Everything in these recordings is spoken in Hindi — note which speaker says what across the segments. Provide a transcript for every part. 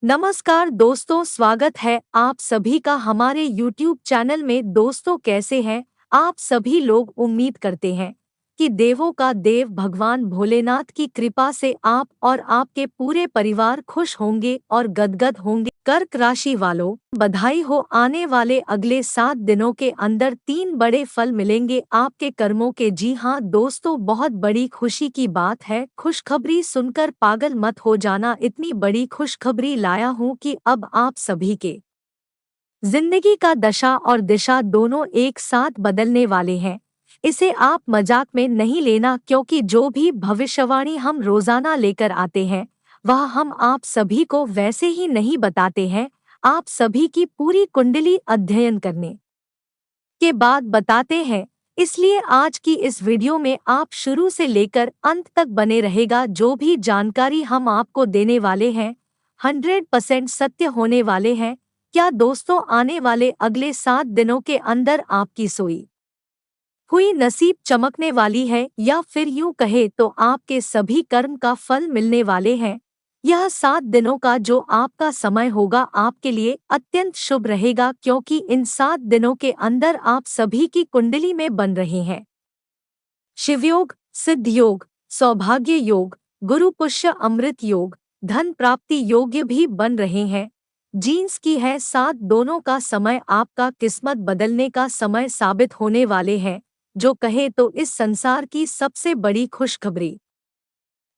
Speaker 1: नमस्कार दोस्तों, स्वागत है आप सभी का हमारे YouTube चैनल में। दोस्तों, कैसे हैं आप सभी लोग। उम्मीद करते हैं कि देवों का देव भगवान भोलेनाथ की कृपा से आप और आपके पूरे परिवार खुश होंगे और गदगद होंगे। कर्क राशि वालों, बधाई हो। आने वाले अगले 7 दिनों के अंदर 3 बड़े फल मिलेंगे आपके कर्मों के। जी हाँ दोस्तों, बहुत बड़ी खुशी की बात है। खुशखबरी सुनकर पागल मत हो जाना। इतनी बड़ी खुशखबरी लाया हूँ कि अब आप सभी के जिंदगी का दशा और दिशा दोनों एक साथ बदलने वाले हैं। इसे आप मजाक में नहीं लेना, क्योंकि जो भी भविष्यवाणी हम रोजाना लेकर आते हैं वह हम आप सभी को वैसे ही नहीं बताते हैं। आप सभी की पूरी कुंडली अध्ययन करने के बाद बताते हैं। इसलिए आज की इस वीडियो में आप शुरू से लेकर अंत तक बने रहेगा। जो भी जानकारी हम आपको देने वाले हैं 100% सत्य होने वाले हैं। क्या दोस्तों, आने वाले अगले 7 दिनों के अंदर आपकी सोई हुई नसीब चमकने वाली है, या फिर यूं कहे तो आपके सभी कर्म का फल मिलने वाले हैं। यह 7 दिनों का जो आपका समय होगा आपके लिए अत्यंत शुभ रहेगा, क्योंकि इन 7 दिनों के अंदर आप सभी की कुंडली में बन रहे हैं शिवयोग, सिद्ध योग, सौभाग्य योग, गुरु पुष्य अमृत योग, धन प्राप्ति योग्य भी बन रहे हैं। जीन्स की है 7 दोनों का समय आपका किस्मत बदलने का समय साबित होने वाले हैं। जो कहे तो इस संसार की सबसे बड़ी खुशखबरी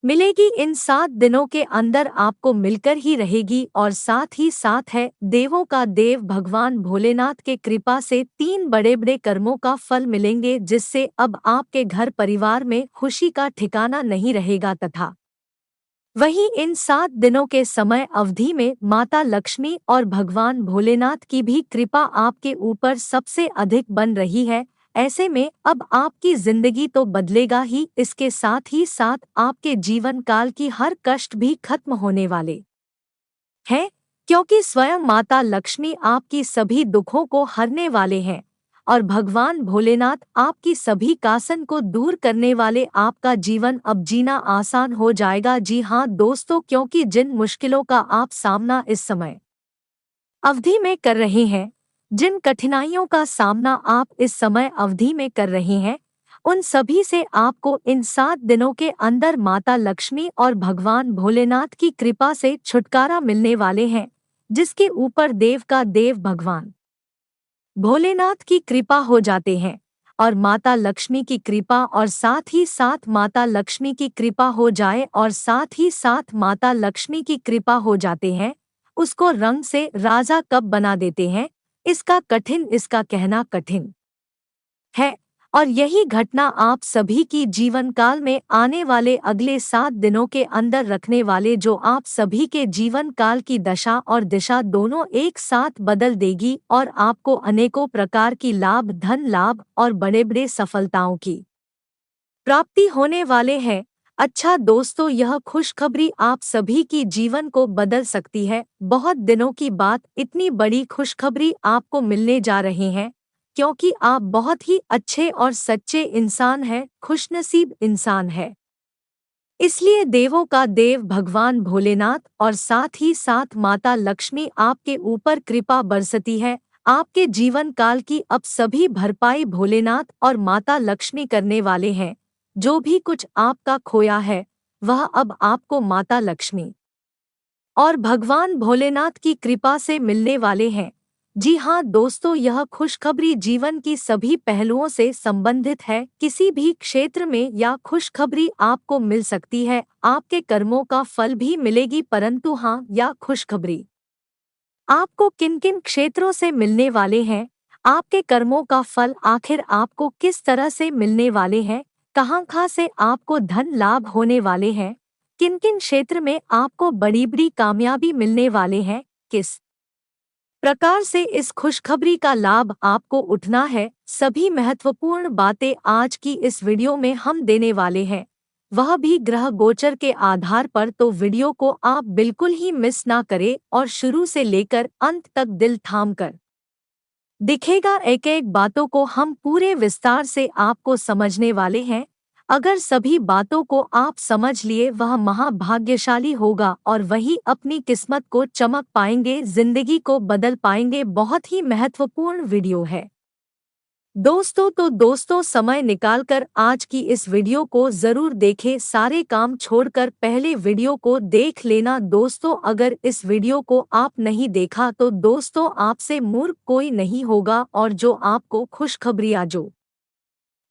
Speaker 1: मिलेगी इन 7 दिनों के अंदर आपको मिलकर ही रहेगी। और साथ ही साथ है देवों का देव भगवान भोलेनाथ के कृपा से 3 बड़े बड़े कर्मों का फल मिलेंगे, जिससे अब आपके घर परिवार में खुशी का ठिकाना नहीं रहेगा। तथा वहीं इन 7 दिनों के समय अवधि में माता लक्ष्मी और भगवान भोलेनाथ की भी कृपा आपके ऊपर सबसे अधिक बन रही है। ऐसे में अब आपकी जिंदगी तो बदलेगा ही, इसके साथ ही साथ आपके जीवन काल की हर कष्ट भी खत्म होने वाले हैं, क्योंकि स्वयं माता लक्ष्मी आपकी सभी दुखों को हरने वाले हैं। और भगवान भोलेनाथ आपकी सभी कासन को दूर करने वाले। आपका जीवन अब जीना आसान हो जाएगा। जी हाँ दोस्तों, क्योंकि जिन मुश्किलों का आप सामना इस समय अवधि में कर रहे हैं, जिन कठिनाइयों का सामना आप इस समय अवधि में कर रहे हैं, उन सभी से आपको इन 7 दिनों के अंदर माता लक्ष्मी और भगवान भोलेनाथ की कृपा से छुटकारा मिलने वाले हैं, जिसके ऊपर देव का देव भगवान भोलेनाथ की कृपा हो जाते हैं। और माता लक्ष्मी की कृपा और साथ ही साथ माता लक्ष्मी की कृपा हो जाए और साथ ही साथ माता लक्ष्मी की कृपा हो जाते हैं, उसको रंग से राजा कब बना देते हैं, इसका कहना कठिन है। और यही घटना आप सभी की जीवन काल में आने वाले अगले 7 दिनों के अंदर रखने वाले, जो आप सभी के जीवन काल की दशा और दिशा दोनों एक साथ बदल देगी और आपको अनेकों प्रकार की लाभ, धन लाभ और बड़े बड़े सफलताओं की प्राप्ति होने वाले हैं। अच्छा दोस्तों, यह खुशखबरी आप सभी की जीवन को बदल सकती है। बहुत दिनों की बात, इतनी बड़ी खुशखबरी आपको मिलने जा रहे हैं, क्योंकि आप बहुत ही अच्छे और सच्चे इंसान हैं, खुशनसीब इंसान है। इसलिए देवों का देव भगवान भोलेनाथ और साथ ही साथ माता लक्ष्मी आपके ऊपर कृपा बरसती है। आपके जीवन काल की अब सभी भरपाई भोलेनाथ और माता लक्ष्मी करने वाले हैं। जो भी कुछ आपका खोया है वह अब आपको माता लक्ष्मी और भगवान भोलेनाथ की कृपा से मिलने वाले हैं। जी हाँ दोस्तों, यह खुशखबरी जीवन की सभी पहलुओं से संबंधित है। किसी भी क्षेत्र में या खुशखबरी आपको मिल सकती है। आपके कर्मों का फल भी मिलेगी, परंतु हाँ, या खुशखबरी आपको किन किन क्षेत्रों से मिलने वाले हैं, आपके कर्मों का फल आखिर आपको किस तरह से मिलने वाले हैं, कहाँ से आपको धन लाभ होने वाले हैं, किन किन क्षेत्र में आपको बड़ी बड़ी कामयाबी मिलने वाले हैं, किस प्रकार से इस खुशखबरी का लाभ आपको उठना है, सभी महत्वपूर्ण बातें आज की इस वीडियो में हम देने वाले हैं, वह भी ग्रह गोचर के आधार पर। तो वीडियो को आप बिल्कुल ही मिस ना करें और शुरू से लेकर अंत तक दिल थाम कर दिखेगा। एक एक बातों को हम पूरे विस्तार से आपको समझने वाले हैं। अगर सभी बातों को आप समझ लिए वह महाभाग्यशाली होगा और वही अपनी किस्मत को चमक पाएंगे, जिंदगी को बदल पाएंगे। बहुत ही महत्वपूर्ण वीडियो है दोस्तों समय निकालकर आज की इस वीडियो को जरूर देखें। सारे काम छोड़कर पहले वीडियो को देख लेना दोस्तों। अगर इस वीडियो को आप नहीं देखा तो दोस्तों आपसे मूर्ख कोई नहीं होगा और जो आपको खुशखबरियां जो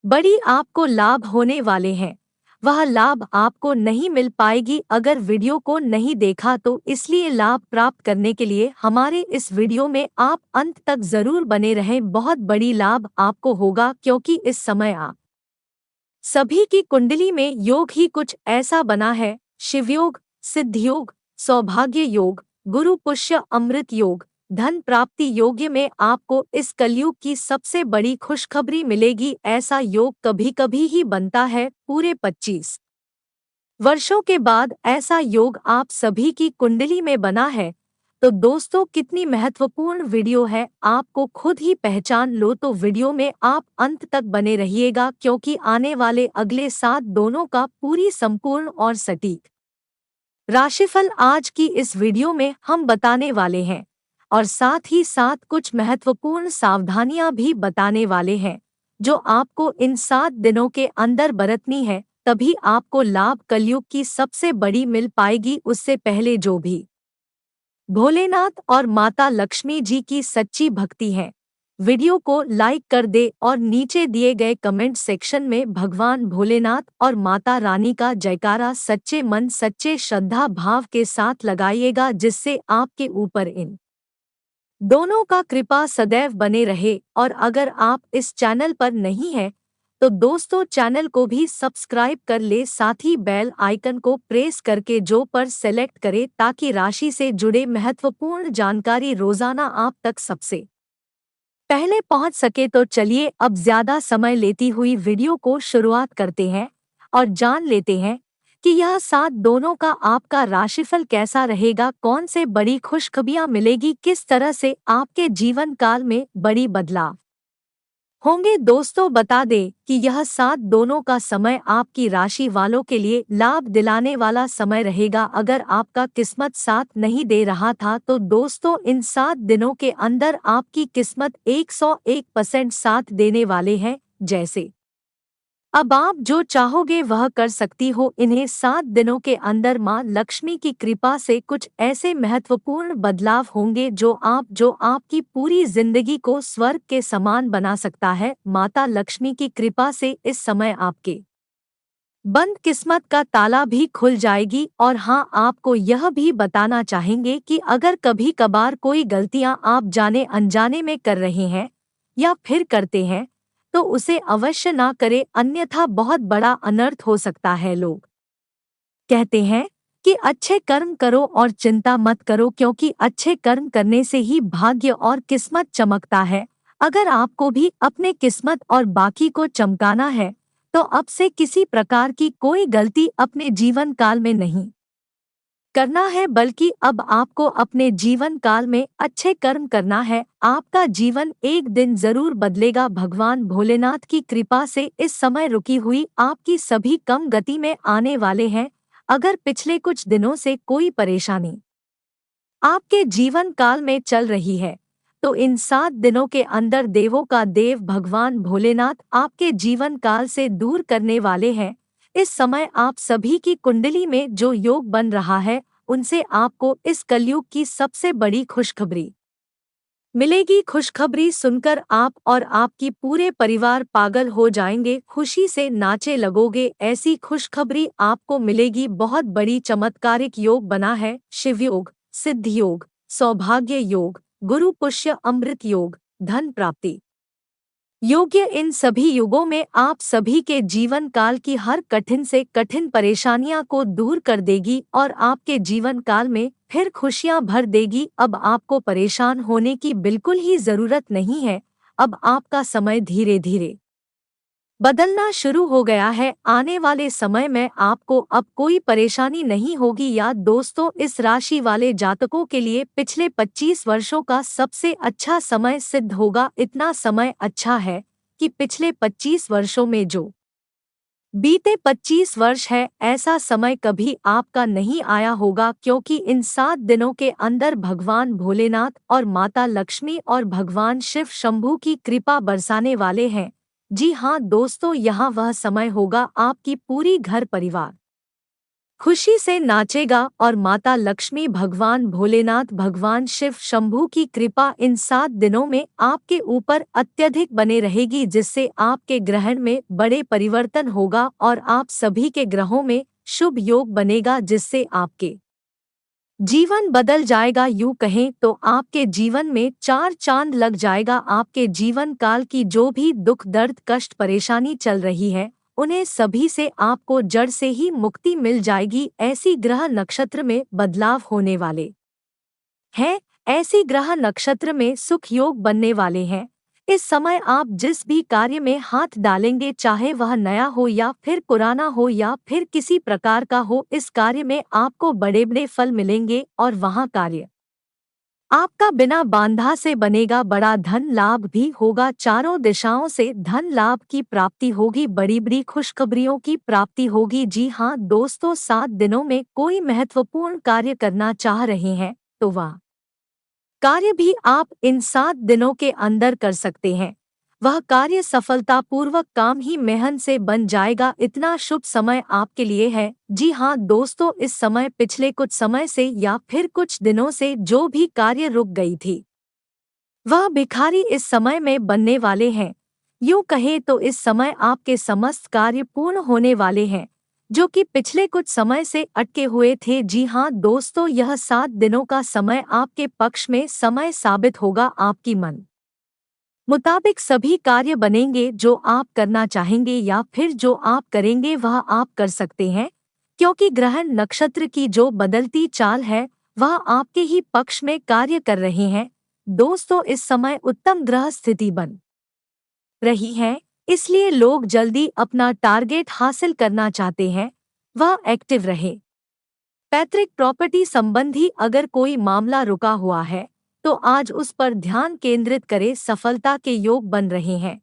Speaker 1: बड़ी आपको लाभ होने वाले हैं वह लाभ आपको नहीं मिल पाएगी अगर वीडियो को नहीं देखा तो। इसलिए लाभ प्राप्त करने के लिए हमारे इस वीडियो में आप अंत तक जरूर बने रहें। बहुत बड़ी लाभ आपको होगा क्योंकि इस समय आप सभी की कुंडली में योग ही कुछ ऐसा बना है। शिवयोग, सिद्धयोग, सौभाग्य योग, गुरु पुष्य अमृत योग, धन प्राप्ति योग्य में आपको इस कलयुग की सबसे बड़ी खुशखबरी मिलेगी। ऐसा योग कभी कभी ही बनता है, पूरे 25 वर्षों के बाद ऐसा योग आप सभी की कुंडली में बना है। तो दोस्तों कितनी महत्वपूर्ण वीडियो है, आपको खुद ही पहचान लो। तो वीडियो में आप अंत तक बने रहिएगा क्योंकि आने वाले अगले 7 दोनों का पूरी संपूर्ण और सटीक राशिफल आज की इस वीडियो में हम बताने वाले हैं और साथ ही साथ कुछ महत्वपूर्ण सावधानियां भी बताने वाले हैं जो आपको इन 7 दिनों के अंदर बरतनी है, तभी आपको लाभ कलयुग की सबसे बड़ी मिल पाएगी। उससे पहले जो भी भोलेनाथ और माता लक्ष्मी जी की सच्ची भक्ति है, वीडियो को लाइक कर दे और नीचे दिए गए कमेंट सेक्शन में भगवान भोलेनाथ और माता रानी का जयकारा सच्चे मन सच्चे श्रद्धा भाव के साथ लगाइएगा, जिससे आपके ऊपर इन दोनों का कृपा सदैव बने रहे। और अगर आप इस चैनल पर नहीं हैं तो दोस्तों चैनल को भी सब्सक्राइब कर ले, साथ ही बेल आइकन को प्रेस करके जो पर सेलेक्ट करे ताकि राशि से जुड़े महत्वपूर्ण जानकारी रोजाना आप तक सबसे पहले पहुंच सके। तो चलिए अब ज्यादा समय लेती हुई वीडियो को शुरुआत करते हैं और जान लेते हैं कि यह 7 दोनों का आपका राशिफल कैसा रहेगा, कौन से बड़ी खुशखबरियां मिलेगी, किस तरह से आपके जीवन काल में बड़ी बदलाव होंगे। दोस्तों बता दें कि यह 7 दोनों का समय आपकी राशि वालों के लिए लाभ दिलाने वाला समय रहेगा। अगर आपका किस्मत साथ नहीं दे रहा था तो दोस्तों इन 7 दिनों के अंदर आपकी किस्मत 101% साथ देने वाले हैं। जैसे अब आप जो चाहोगे वह कर सकती हो। इन्हें 7 दिनों के अंदर मां लक्ष्मी की कृपा से कुछ ऐसे महत्वपूर्ण बदलाव होंगे जो आपकी पूरी जिंदगी को स्वर्ग के समान बना सकता है। माता लक्ष्मी की कृपा से इस समय आपके बंद किस्मत का ताला भी खुल जाएगी। और हाँ, आपको यह भी बताना चाहेंगे कि अगर कभी कभार कोई गलतियां आप जाने अनजाने में कर रहे हैं या फिर करते हैं तो उसे अवश्य ना करें, अन्यथा बहुत बड़ा अनर्थ हो सकता है। लोग कहते हैं कि अच्छे कर्म करो और चिंता मत करो, क्योंकि अच्छे कर्म करने से ही भाग्य और किस्मत चमकता है। अगर आपको भी अपने किस्मत और बाकी को चमकाना है तो अब से किसी प्रकार की कोई गलती अपने जीवन काल में नहीं करना है, बल्कि अब आपको अपने जीवन काल में अच्छे कर्म करना है। आपका जीवन एक दिन जरूर बदलेगा। भगवान भोलेनाथ की कृपा से इस समय रुकी हुई आपकी सभी कम गति में आने वाले हैं। अगर पिछले कुछ दिनों से कोई परेशानी आपके जीवन काल में चल रही है तो इन 7 दिनों के अंदर देवों का देव भगवान भोलेनाथ आपके जीवन काल से दूर करने वाले हैं। इस समय आप सभी की कुंडली में जो योग बन रहा है उनसे आपको इस कलयुग की सबसे बड़ी खुशखबरी मिलेगी। खुशखबरी सुनकर आप और आपकी पूरे परिवार पागल हो जाएंगे, खुशी से नाचे लगोगे। ऐसी खुशखबरी आपको मिलेगी। बहुत बड़ी चमत्कारिक योग बना है। शिवयोग, सिद्ध योग, सौभाग्य योग, गुरु पुष्य अमृत योग, धन प्राप्ति योग्य। इन सभी युगों में आप सभी के जीवन काल की हर कठिन से कठिन परेशानियां को दूर कर देगी और आपके जीवन काल में फिर खुशियां भर देगी। अब आपको परेशान होने की बिल्कुल ही जरूरत नहीं है। अब आपका समय धीरे धीरे बदलना शुरू हो गया है। आने वाले समय में आपको अब कोई परेशानी नहीं होगी। याद दोस्तों, इस राशि वाले जातकों के लिए पिछले 25 वर्षों का सबसे अच्छा समय सिद्ध होगा। इतना समय अच्छा है कि पिछले 25 वर्षों में जो बीते 25 वर्ष है, ऐसा समय कभी आपका नहीं आया होगा, क्योंकि इन 7 दिनों के अंदर भगवान भोलेनाथ और माता लक्ष्मी और भगवान शिव शंभू की कृपा बरसाने वाले हैं। जी हाँ दोस्तों, यहाँ वह समय होगा आपकी पूरी घर परिवार खुशी से नाचेगा और माता लक्ष्मी, भगवान भोलेनाथ, भगवान शिव शंभू की कृपा इन 7 दिनों में आपके ऊपर अत्यधिक बने रहेगी, जिससे आपके ग्रहण में बड़े परिवर्तन होगा और आप सभी के ग्रहों में शुभ योग बनेगा, जिससे आपके जीवन बदल जाएगा। यूं कहें तो आपके जीवन में 4 चांद लग जाएगा। आपके जीवन काल की जो भी दुख, दर्द, कष्ट, परेशानी चल रही है, उन्हें सभी से आपको जड़ से ही मुक्ति मिल जाएगी। ऐसी ग्रह नक्षत्र में बदलाव होने वाले हैं, ऐसी ग्रह नक्षत्र में सुख योग बनने वाले हैं। इस समय आप जिस भी कार्य में हाथ डालेंगे, चाहे वह नया हो या फिर पुराना हो या फिर किसी प्रकार का हो, इस कार्य में आपको बड़े बड़े फल मिलेंगे और वहाँ कार्य आपका बिना बांधा से बनेगा। बड़ा धन लाभ भी होगा, चारों दिशाओं से धन लाभ की प्राप्ति होगी, बड़ी बड़ी खुशखबरियों की प्राप्ति होगी। जी हाँ दोस्तों, 7 दिनों में कोई महत्वपूर्ण कार्य करना चाह रहे हैं तो वह कार्य भी आप इन 7 दिनों के अंदर कर सकते हैं। वह कार्य सफलतापूर्वक काम ही मेहनत से बन जाएगा। इतना शुभ समय आपके लिए है। जी हाँ दोस्तों, इस समय पिछले कुछ समय से या फिर कुछ दिनों से जो भी कार्य रुक गई थी, वह भिखारी इस समय में बनने वाले हैं। यूं कहें तो इस समय आपके समस्त कार्य पूर्ण होने वाले हैं, जो कि पिछले कुछ समय से अटके हुए थे। जी हाँ दोस्तों, यह 7 दिनों का समय आपके पक्ष में समय साबित होगा। आपकी मन मुताबिक सभी कार्य बनेंगे, जो आप करना चाहेंगे या फिर जो आप करेंगे वह आप कर सकते हैं, क्योंकि ग्रहण नक्षत्र की जो बदलती चाल है वह आपके ही पक्ष में कार्य कर रहे हैं। दोस्तों, इस समय उत्तम ग्रह स्थिति बन रही है, इसलिए लोग जल्दी अपना टारगेट हासिल करना चाहते हैं, वह एक्टिव रहे। पैतृक प्रॉपर्टी संबंधी अगर कोई मामला रुका हुआ है तो आज उस पर ध्यान केंद्रित करें, सफलता के योग बन रहे हैं।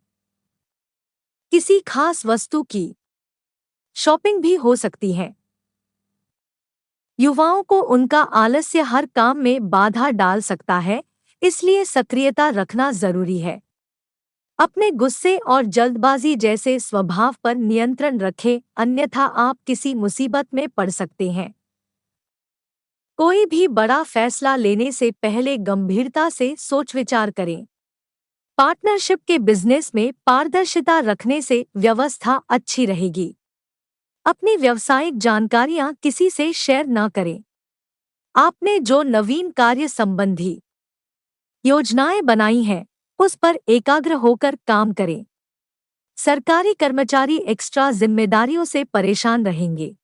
Speaker 1: किसी खास वस्तु की शॉपिंग भी हो सकती है। युवाओं को उनका आलस्य हर काम में बाधा डाल सकता है, इसलिए सक्रियता रखना जरूरी है। अपने गुस्से और जल्दबाजी जैसे स्वभाव पर नियंत्रण रखें, अन्यथा आप किसी मुसीबत में पड़ सकते हैं। कोई भी बड़ा फैसला लेने से पहले गंभीरता से सोच विचार करें। पार्टनरशिप के बिजनेस में पारदर्शिता रखने से व्यवस्था अच्छी रहेगी। अपनी व्यावसायिक जानकारियां किसी से शेयर न करें। आपने जो नवीन कार्य संबंधी योजनाएं बनाई हैं, उस पर एकाग्र होकर काम करें। सरकारी कर्मचारी एक्स्ट्रा जिम्मेदारियों से परेशान रहेंगे।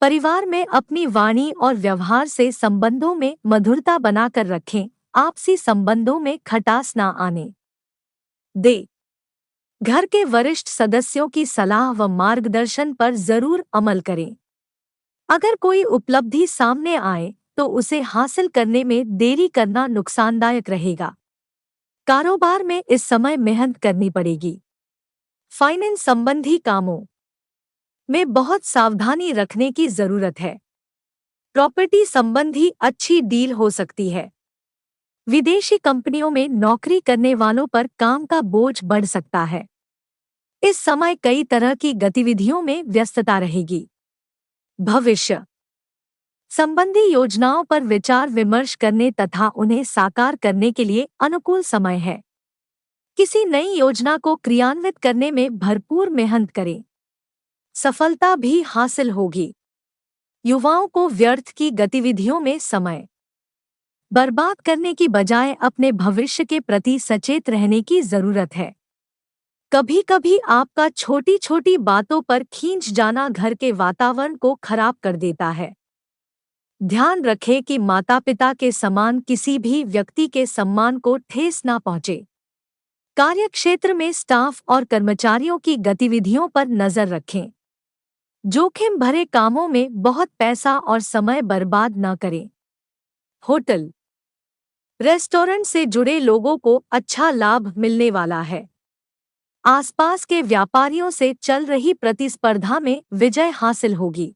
Speaker 1: परिवार में अपनी वाणी और व्यवहार से संबंधों में मधुरता बनाकर रखें। आपसी संबंधों में खटास ना आने दे। घर के वरिष्ठ सदस्यों की सलाह व मार्गदर्शन पर जरूर अमल करें। अगर कोई उपलब्धि सामने आए तो उसे हासिल करने में देरी करना नुकसानदायक रहेगा। कारोबार में इस समय मेहनत करनी पड़ेगी। फाइनेंस संबंधी कामों में बहुत सावधानी रखने की जरूरत है। प्रॉपर्टी संबंधी अच्छी डील हो सकती है। विदेशी कंपनियों में नौकरी करने वालों पर काम का बोझ बढ़ सकता है। इस समय कई तरह की गतिविधियों में व्यस्तता रहेगी। भविष्य संबंधी योजनाओं पर विचार विमर्श करने तथा उन्हें साकार करने के लिए अनुकूल समय है। किसी नई योजना को क्रियान्वित करने में भरपूर मेहनत करें, सफलता भी हासिल होगी। युवाओं को व्यर्थ की गतिविधियों में समय बर्बाद करने की बजाय अपने भविष्य के प्रति सचेत रहने की जरूरत है। कभी कभी आपका छोटी छोटी बातों पर खींच जाना घर के वातावरण को खराब कर देता है। ध्यान रखें कि माता पिता के समान किसी भी व्यक्ति के सम्मान को ठेस न पहुंचे। कार्यक्षेत्र में स्टाफ और कर्मचारियों की गतिविधियों पर नजर रखें। जोखिम भरे कामों में बहुत पैसा और समय बर्बाद न करें। होटल रेस्टोरेंट से जुड़े लोगों को अच्छा लाभ मिलने वाला है। आसपास के व्यापारियों से चल रही प्रतिस्पर्धा में विजय हासिल होगी।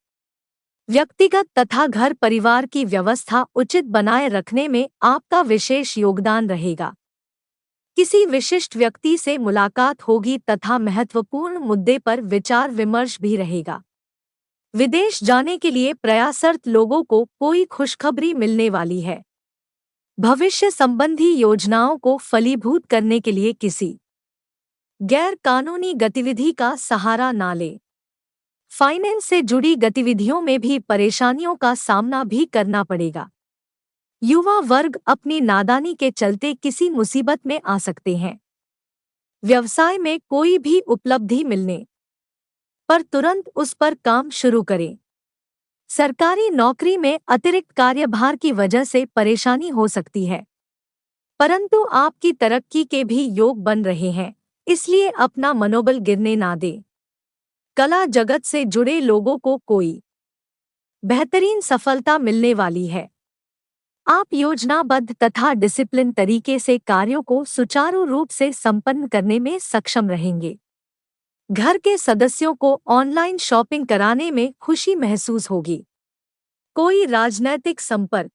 Speaker 1: व्यक्तिगत तथा घर परिवार की व्यवस्था उचित बनाए रखने में आपका विशेष योगदान रहेगा। किसी विशिष्ट व्यक्ति से मुलाकात होगी तथा महत्वपूर्ण मुद्दे पर विचार विमर्श भी रहेगा। विदेश जाने के लिए प्रयासरत लोगों को कोई खुशखबरी मिलने वाली है। भविष्य संबंधी योजनाओं को फलीभूत करने के लिए किसी गैर कानूनी गतिविधि का सहारा ना लें। फाइनेंस से जुड़ी गतिविधियों में भी परेशानियों का सामना भी करना पड़ेगा। युवा वर्ग अपनी नादानी के चलते किसी मुसीबत में आ सकते हैं। व्यवसाय में कोई भी उपलब्धि मिलने पर तुरंत उस पर काम शुरू करें। सरकारी नौकरी में अतिरिक्त कार्यभार की वजह से परेशानी हो सकती है, परंतु आपकी तरक्की के भी योग बन रहे हैं, इसलिए अपना मनोबल गिरने ना दें। कला जगत से जुड़े लोगों को कोई बेहतरीन सफलता मिलने वाली है। आप योजनाबद्ध तथा डिसिप्लिन तरीके से कार्यों को सुचारू रूप से संपन्न करने में सक्षम रहेंगे। घर के सदस्यों को ऑनलाइन शॉपिंग कराने में खुशी महसूस होगी। कोई राजनैतिक संपर्क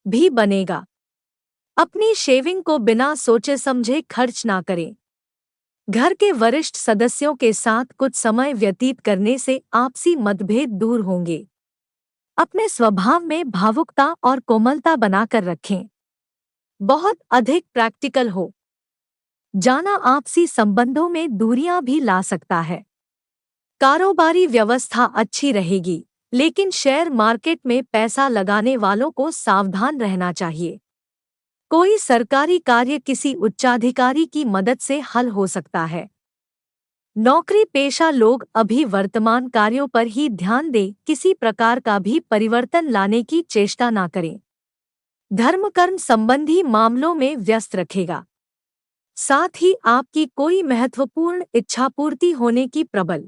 Speaker 1: भी बनेगा। अपनी शेविंग को बिना सोचे समझे खर्च ना करें। घर के वरिष्ठ सदस्यों के साथ कुछ समय व्यतीत करने से आपसी मतभेद दूर होंगे। अपने स्वभाव में भावुकता और कोमलता बनाकर रखें। बहुत अधिक प्रैक्टिकल हो जाना आपसी संबंधों में दूरियां भी ला सकता है। कारोबारी व्यवस्था अच्छी रहेगी, लेकिन शेयर मार्केट में पैसा लगाने वालों को सावधान रहना चाहिए। कोई सरकारी कार्य किसी उच्चाधिकारी की मदद से हल हो सकता है। नौकरी पेशा लोग अभी वर्तमान कार्यों पर ही ध्यान दें, किसी प्रकार का भी परिवर्तन लाने की चेष्टा ना करें। धर्म कर्म संबंधी मामलों में व्यस्त रखेगा। साथ ही आपकी कोई महत्वपूर्ण इच्छा पूर्ति होने की प्रबल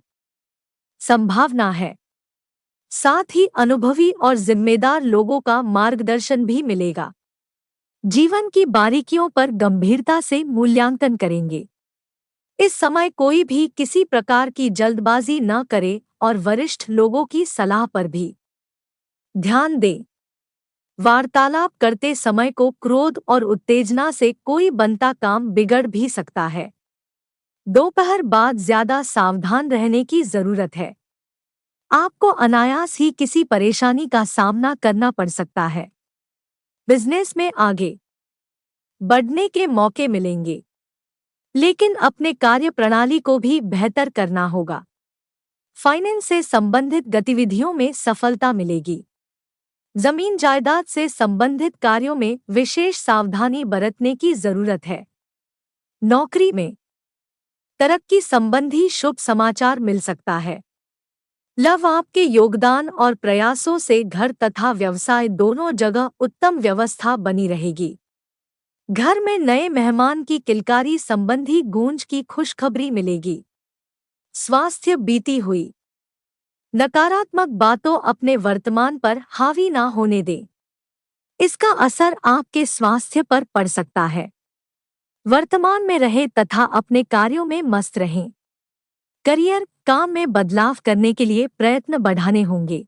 Speaker 1: संभावना है। साथ ही अनुभवी और जिम्मेदार लोगों का मार्गदर्शन भी मिलेगा। जीवन की बारीकियों पर गंभीरता से मूल्यांकन करेंगे। इस समय कोई भी किसी प्रकार की जल्दबाजी न करे और वरिष्ठ लोगों की सलाह पर भी ध्यान दें। वार्तालाप करते समय को क्रोध और उत्तेजना से कोई बनता काम बिगड़ भी सकता है। दोपहर बाद ज्यादा सावधान रहने की जरूरत है। आपको अनायास ही किसी परेशानी का सामना करना पड़ सकता है। बिजनेस में आगे बढ़ने के मौके मिलेंगे, लेकिन अपने कार्य प्रणाली को भी बेहतर करना होगा। फाइनेंस से संबंधित गतिविधियों में सफलता मिलेगी। जमीन जायदाद से संबंधित कार्यों में विशेष सावधानी बरतने की जरूरत है। नौकरी में तरक्की संबंधी शुभ समाचार मिल सकता है। आपके योगदान और प्रयासों से घर तथा व्यवसाय दोनों जगह उत्तम व्यवस्था बनी रहेगी। घर में नए मेहमान की किलकारी संबंधी गूंज की खुशखबरी मिलेगी। स्वास्थ्य बीती हुई नकारात्मक बातों अपने वर्तमान पर हावी ना होने दें। इसका असर आपके स्वास्थ्य पर पड़ सकता है। वर्तमान में रहे तथा अपने कार्यों में मस्त रहें। करियर काम में बदलाव करने के लिए प्रयत्न बढ़ाने होंगे।